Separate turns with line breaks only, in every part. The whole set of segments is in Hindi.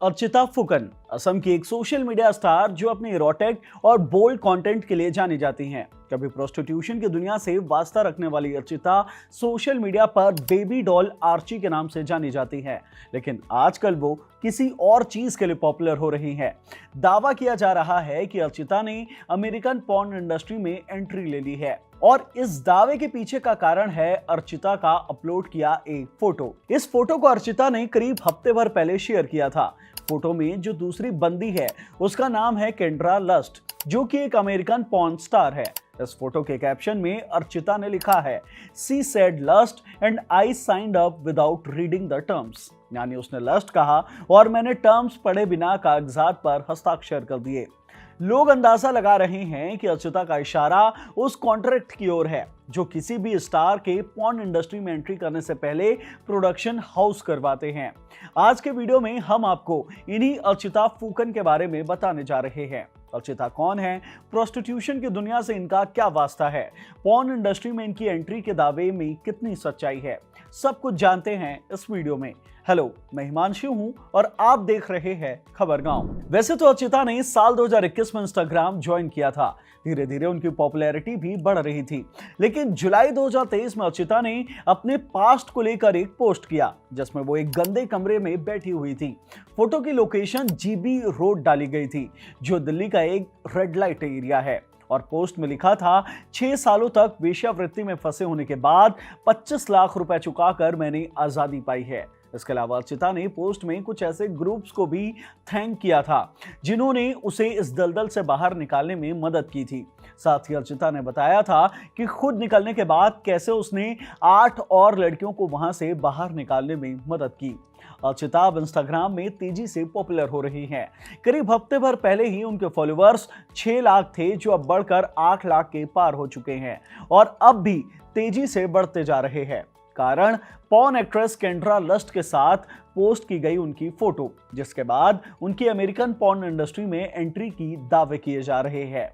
अर्चिता फुकन असम की एक सोशल मीडिया स्टार जो अपने इरोटिक और बोल्ड कंटेंट के लिए जानी जाती हैं। कभी प्रोस्टिट्यूशन की दुनिया से वास्ता रखने वाली अर्चिता सोशल मीडिया पर बेबी डॉल आर्ची के नाम से जानी जाती है, लेकिन आजकल वो किसी और चीज के लिए पॉपुलर हो रही है। दावा किया जा रहा है कि अर्चिता ने अमेरिकन पॉर्न इंडस्ट्री में एंट्री ले ली है और इस दावे के पीछे का कारण है अर्चिता का अपलोड किया एक फोटो। इस फोटो को अर्चिता ने करीब हफ्ते भर पहले शेयर किया था। फोटो में जो दूसरी बंदी है उसका नाम है केंड्रा लस्ट, जो कि एक अमेरिकन पॉर्न स्टार है। इस फोटो के कैप्शन में अर्चिता ने लिखा है, she said Lust and I signed up without reading the terms, यानी उसने लस्ट कहा और मैंने टर्म्स पढ़े बिना कागजात पर हस्ताक्षर कर दिए। लोग अंदाजा लगा रहे हैं कि अर्चिता का इशारा उस कॉन्ट्रैक्ट की ओर है जो किसी भी स्टार के पॉर्न इंडस्ट्री में एंट्री करने से पहले प्रोडक्शन हाउस करवाते हैं। आज के वीडियो में हम आपको इन्हीं अर्चिता फुकन के बारे में बताने जा रहे हैं। अर्चिता कौन है, प्रोस्टिट्यूशन की दुनिया से इनका क्या वास्ता है, पॉर्न इंडस्ट्री में इनकी एंट्री के दावे में कितनी सच्चाई है, सब कुछ जानते हैं इस वीडियो में। हेलो, मैं हिमांशु हूं और आप देख रहे हैं खबर गांव। वैसे तो अर्चिता ने साल 2021 में इंस्टाग्राम ज्वाइन किया था। धीरे धीरे उनकी पॉपुलैरिटी भी बढ़ रही थी, लेकिन जुलाई 2023 में अर्चिता ने अपने पास्ट को लेकर एक पोस्ट किया जिसमें वो एक गंदे कमरे में बैठी हुई थी। फोटो की लोकेशन जीबी रोड डाली गई थी, जो दिल्ली का एक रेड लाइट एरिया है, और पोस्ट में लिखा था, 6 सालों तक वेश्यावृत्ति में फंसे होने के बाद 25 लाख रुपए चुकाकर मैंने आजादी पाई है। इसके अलावा अर्चिता ने पोस्ट में कुछ ऐसे ग्रुप्स को भी थैंक किया था जिन्होंने उसे इस दलदल से बाहर निकालने में मदद की थी। साथ ही अर्चिता ने बताया था कि खुद निकलने के बाद कैसे उसने 8 और लड़कियों को वहां से बाहर निकालने में मदद की। अर्चिता अब इंस्टाग्राम में तेजी से पॉपुलर हो रही हैं। करीब हफ्ते भर पहले ही उनके फॉलोअर्स 6 लाख थे, जो अब बढ़कर 8 लाख के पार हो चुके हैं और अब भी तेजी से बढ़ते जा रहे हैं। कारण पॉर्न एक्ट्रेस केंड्रा लस्ट के साथ पोस्ट की गई उनकी फोटो, जिसके बाद उनकी अमेरिकन पॉर्न इंडस्ट्री में एंट्री की दावे किए जा रहे हैं।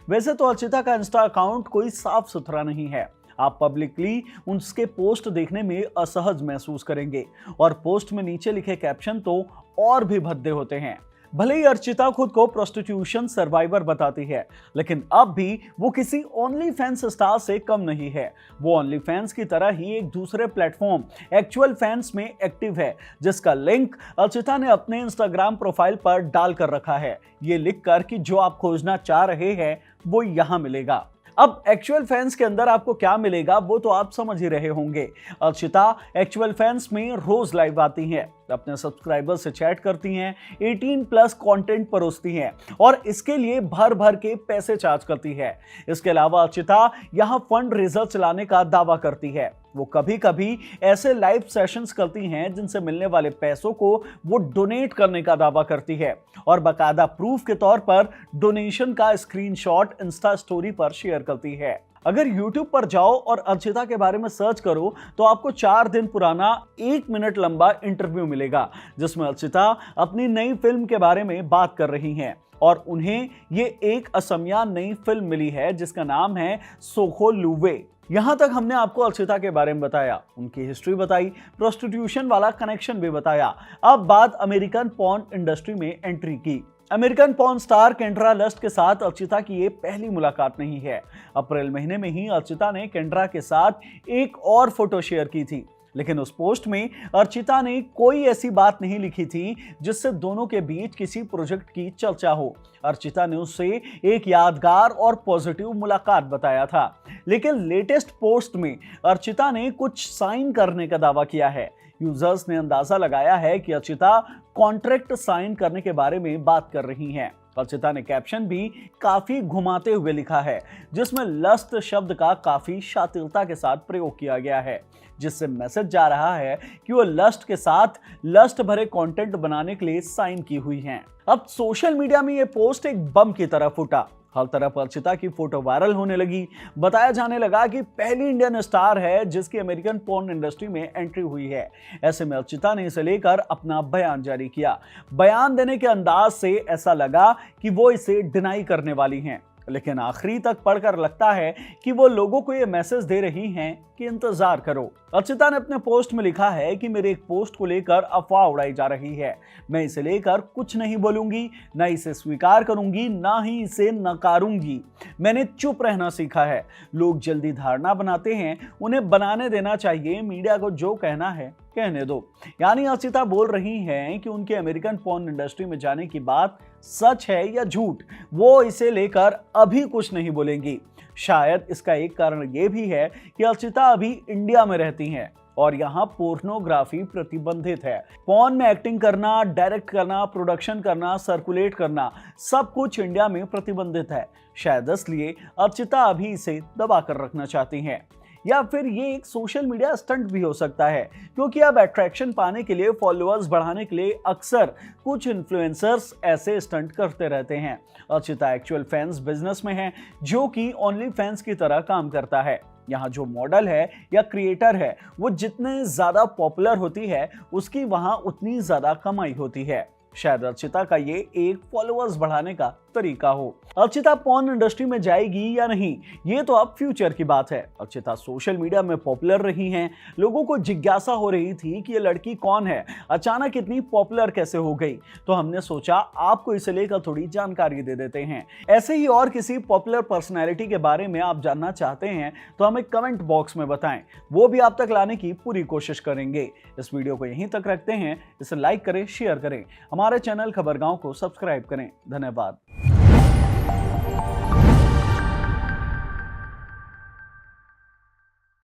वैसे तो अर्चिता का इंस्टा अकाउंट कोई साफ सुथरा नहीं है। आप पब्लिकली उसके पोस्ट देखने में असहज महसूस करेंगे और पोस्ट में नीचे लिखे कैप्शन तो और भी भद्दे होते हैं। भले ही अर्चिता खुद को प्रोस्टिट्यूशन सर्वाइवर बताती है, लेकिन अब भी वो किसी ओनली फैंस स्टार से कम नहीं है। वो ओनली फैंस की तरह ही एक दूसरे प्लेटफॉर्म एक्चुअल फैंस में एक्टिव है, जिसका लिंक अर्चिता ने अपने इंस्टाग्राम प्रोफाइल पर डाल कर रखा है, ये लिखकर कि जो आप खोजना चाह रहे हैं वो यहाँ मिलेगा। अब एक्चुअल फैंस के अंदर आपको क्या मिलेगा वो तो आप समझ ही रहे होंगे। अर्चिता एक्चुअल फैंस में रोज लाइव आती हैं, अपने सब्सक्राइबर से चैट करती हैं, 18+ कंटेंट परोसती हैं और इसके लिए भर भर के पैसे चार्ज करती है। इसके अलावा अर्चिता यहां फंड रेजर चलाने का दावा करती है। वो कभी कभी ऐसे लाइव सेशंस करती हैं जिनसे मिलने वाले पैसों को वो डोनेट करने का दावा करती है और बाकायदा प्रूफ के तौर पर डोनेशन का स्क्रीनशॉट इंस्टा स्टोरी पर शेयर करती है। अगर YouTube पर जाओ और अर्चिता के बारे में सर्च करो तो आपको 4 दिन पुराना 1 मिनट लंबा इंटरव्यू मिलेगा, जिसमें अर्चिता अपनी नई फिल्म के बारे में बात कर रही हैं और उन्हें ये एक असमिया नई फिल्म मिली है जिसका नाम है सोखो लुवे। यहां तक हमने आपको अर्चिता के बारे में बताया, उनकी हिस्ट्री बताई, प्रोस्टिट्यूशन वाला कनेक्शन भी बताया। अब बात अमेरिकन पॉर्न इंडस्ट्री में एंट्री की। American porn star Kendra Lust के साथ अर्चिता की ये पहली मुलाकात नहीं है। अप्रैल महीने में ही अर्चिता ने केंड्रा के साथ एक और फोटो शेयर की थी, लेकिन उस पोस्ट में अर्चिता ने कोई ऐसी बात नहीं लिखी थी जिससे दोनों के बीच किसी प्रोजेक्ट की चर्चा हो। अर्चिता ने उससे एक यादगार और पॉजिटिव मुलाकात बताया था, लेकिन लेटेस्ट पोस्ट में अर्चिता ने कुछ साइन करने का दावा किया है। यूजर्स ने अंदाजा लगाया है कि अर्चिता कॉन्ट्रैक्ट साइन करने के बारे में बात कर रही हैं। अर्चिता ने कैप्शन भी काफी घुमाते हुए लिखा है, जिसमें लस्ट शब्द का काफी शातिरता के साथ प्रयोग किया गया है, जिससे मैसेज जा रहा है कि वो लस्ट के साथ लस्ट भरे कंटेंट बनाने के लिए साइन की हुई हैं। अब सोशल मीडिया में ये पोस्ट एक बम की तरह फूटा। हर तरफ अर्चिता की फोटो वायरल होने लगी। बताया जाने लगा कि पहली इंडियन स्टार है जिसकी अमेरिकन पॉर्न इंडस्ट्री में एंट्री हुई है। ऐसे में अर्चिता ने इसे लेकर अपना बयान जारी किया। बयान देने के अंदाज से ऐसा लगा कि वो इसे डिनाई करने वाली हैं, लेकिन आखिरी तक पढ़कर लगता है कि वो लोगों को ये मैसेज दे रही हैं कि इंतजार करो। अर्चिता ने अपने पोस्ट में लिखा है कि मेरे एक पोस्ट को लेकर अफवाह उड़ाई जा रही है। मैं इसे लेकर कुछ नहीं बोलूंगी, ना इसे स्वीकार करूंगी, ना ही इसे नकारूंगी। मैंने चुप रहना सीखा है। लोग जल्दी धारणा बनाते हैं, उन्हें बनाने देना चाहिए। मीडिया को जो कहना है कहने दो। यानी अर्चिता बोल रही हैं कि उनके अमेरिकन पॉर्न इंडस्ट्री में जाने की बात सच है या झूठ, वो इसे लेकर अभी कुछ नहीं बोलेंगी। शायद इसका एक कारण ये भी है कि अर्चिता अभी इंडिया में रहती हैं और यहाँ पोर्नोग्राफी प्रतिबंधित है। पॉर्न में एक्टिंग करना, डायरेक्ट करना, प्रोडक्शन करना, सर्कुलेट करना, सब कुछ इंडिया में प्रतिबंधित है। शायद इसलिए अर्चिता अभी इसे दबा कर रखना चाहती हैं। या फिर ये एक सोशल मीडिया स्टंट भी हो सकता है, क्योंकि अब अट्रैक्शन पाने के लिए, फॉलोअर्स बढ़ाने के लिए अक्सर कुछ इन्फ्लुएंसर्स ऐसे स्टंट करते रहते हैं। अर्चिता एक्चुअल फैंस बिजनेस में है, जो कि ओनली फैंस की तरह काम करता है। यहाँ जो मॉडल है या क्रिएटर है, वो जितने ज्यादा पॉपुलर होती है, उसकी वहां उतनी ज्यादा कमाई होती है। शायद अर्चिता का ये एक फॉलोअर्स बढ़ाने का तरीका हो। अर्चिता पॉर्न इंडस्ट्री में जाएगी या नहीं, ये तो अब फ्यूचर की बात है। अर्चिता सोशल मीडिया में पॉपुलर रही हैं। लोगों को जिज्ञासा हो रही थी कि ये लड़की कौन है, अचानक इतनी पॉपुलर कैसे हो गई। तो हमने सोचा आपको इसे लेकर थोड़ी जानकारी दे देते हैं। ऐसे ही और किसी पॉपुलर पर्सनैलिटी के बारे में आप जानना चाहते हैं तो हमें कमेंट बॉक्स में बताएं, वो भी आप तक लाने की पूरी कोशिश करेंगे। इस वीडियो को यहीं तक रखते हैं। इसे लाइक करें, शेयर करें, हमारे चैनल खबरगांव को सब्सक्राइब करें। धन्यवाद।